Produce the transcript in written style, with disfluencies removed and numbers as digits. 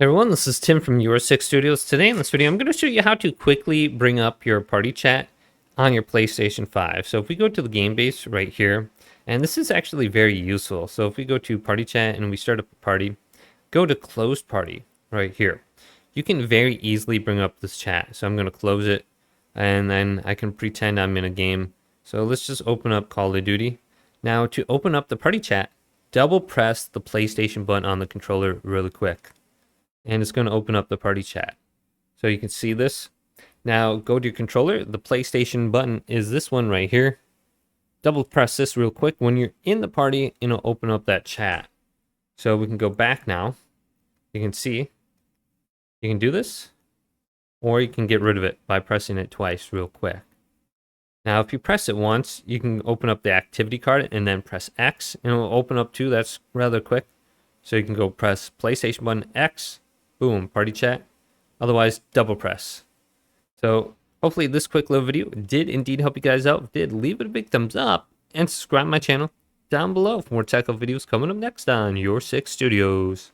Hey everyone, this is Tim from Your Six Studios. Today in this video, I'm going to show you how to quickly bring up your party chat on your PlayStation 5. So if we go to the game base right here, and this is actually very useful. So if we go to party chat and we start up a party, go to closed party right here. You can very easily bring up this chat. So I'm going to close it and then I can pretend I'm in a game. So let's just open up Call of Duty. Now to open up the party chat, double press the PlayStation button on the controller really quick. And it's going to open up the party chat. So you can see this. Now go to your controller. The PlayStation button is this one right here. Double press this real quick. When you're in the party, it'll open up that chat. So we can go back now. You can see you can do this, or you can get rid of it by pressing it twice real quick. Now if you press it once, you can open up the activity card and then press X, and it will open up too. That's rather quick. So you can go press PlayStation button X. Boom, party chat. Otherwise, double press. So hopefully this quick little video did indeed help you guys out. If it did, leave it a big thumbs up and subscribe to my channel down below for more tech videos coming up next on Your Six Studios.